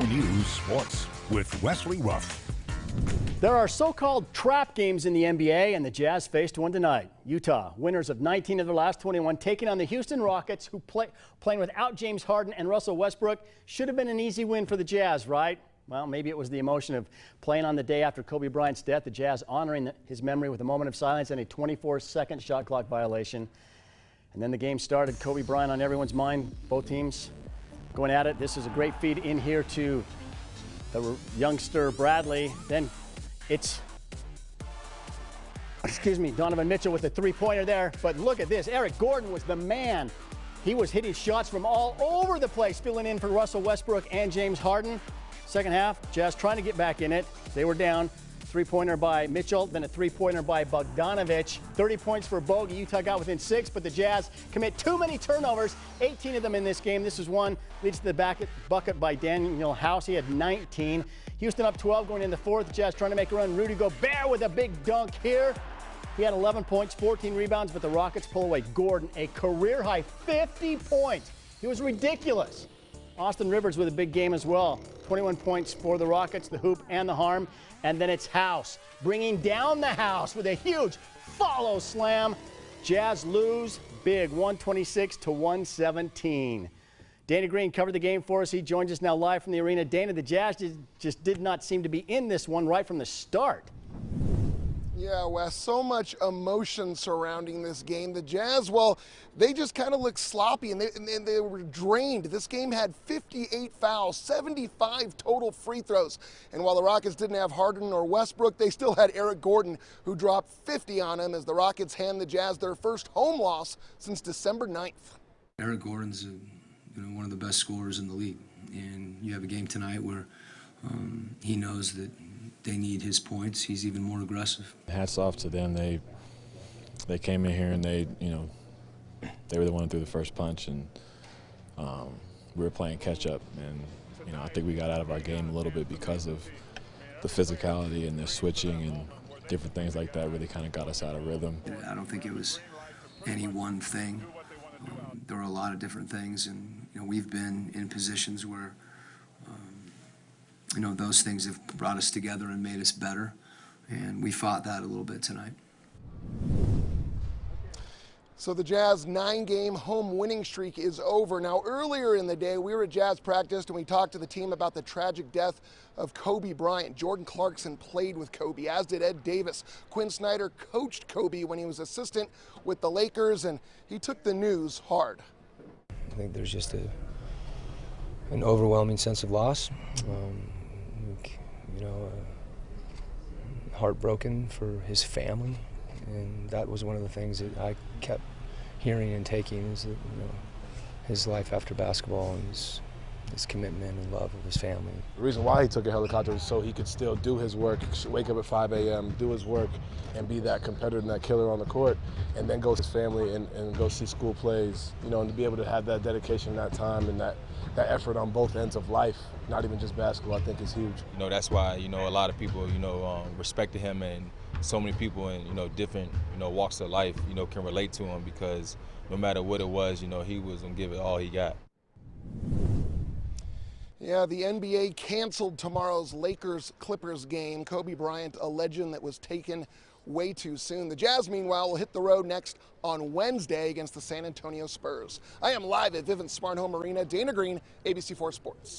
News Sports with Wesley Ruff. There are so-called trap games in the NBA, and the Jazz faced one tonight. Utah, winners of 19 of their last 21, taking on the Houston Rockets, who playing without James Harden and Russell Westbrook. Should have been an easy win for the Jazz, right? Well, maybe it was the emotion of playing on the day after Kobe Bryant's death, the Jazz honoring his memory with a moment of silence and a 24-second shot clock violation. And then the game started. Kobe Bryant on everyone's mind, both teams going at it. This is a great feed in here to the youngster Bradley. Then it's, Donovan Mitchell with the three-pointer there. But look at this. Eric Gordon was the man. He was hitting shots from all over the place, filling in for Russell Westbrook and James Harden. Second half, Jazz trying to get back in it. They were down. Three-pointer by Mitchell, then a three-pointer by Bogdanovich. 30 points for Bogey. Utah got within 6, but the Jazz commit too many turnovers, 18 of them in this game. This is one, leads to the bucket by Daniel House. He had 19. Houston up 12 going into the fourth. Jazz trying to make a run. Rudy Gobert with a big dunk here. He had 11 points, 14 rebounds, but the Rockets pull away. Gordon, a career-high 50 points. He was ridiculous. Austin Rivers with a big game as well. 21 points for the Rockets, the hoop and the harm. And then it's House bringing down the house with a huge follow slam. Jazz lose big, 126-117. Dana Green covered the game for us. He joins us now live from the arena. Dana, the Jazz just did not seem to be in this one right from the start. Yeah, Wes, so much emotion surrounding this game. The Jazz, well, they just kind of looked sloppy and they were drained. This game had 58 fouls, 75 total free throws. And while the Rockets didn't have Harden or Westbrook, they still had Eric Gordon, who dropped 50 on him as the Rockets hand the Jazz their first home loss since December 9th. Eric Gordon's one of the best scorers in the league. And you have a game tonight where he knows that they need his points. He's even more aggressive. Hats off to them. They came in here and they were the one who threw the first punch, and we were playing catch up. And I think we got out of our game a little bit because of the physicality and the switching and different things like that. Really kind of got us out of rhythm. I don't think it was any one thing. There were a lot of different things, and we've been in positions where those things have brought us together and made us better, and we fought that a little bit tonight. So the Jazz 9-game home winning streak is over. Now, earlier in the day, we were at Jazz practice and we talked to the team about the tragic death of Kobe Bryant. Jordan Clarkson played with Kobe, as did Ed Davis. Quinn Snyder coached Kobe when he was assistant with the Lakers, and he took the news hard. I think there's just an overwhelming sense of loss. Heartbroken for his family, and that was one of the things that I kept hearing and taking, is that his life after basketball and his commitment and love of his family. The reason why he took a helicopter was so he could still do his work, wake up at 5 a.m., do his work, and be that competitor and that killer on the court, and then go to his family and go see school plays, and to be able to have that dedication, that time, and that effort on both ends of life, not even just basketball, I think is huge. That's why, a lot of people, respected him, and so many people in, different, walks of life, can relate to him, because no matter what it was, he was going to give it all he got. Yeah, the NBA canceled tomorrow's Lakers-Clippers game. Kobe Bryant, a legend that was taken way too soon. The Jazz, meanwhile, will hit the road next on Wednesday against the San Antonio Spurs. I am live at Vivint Smart Home Arena. Dana Green, ABC4 Sports.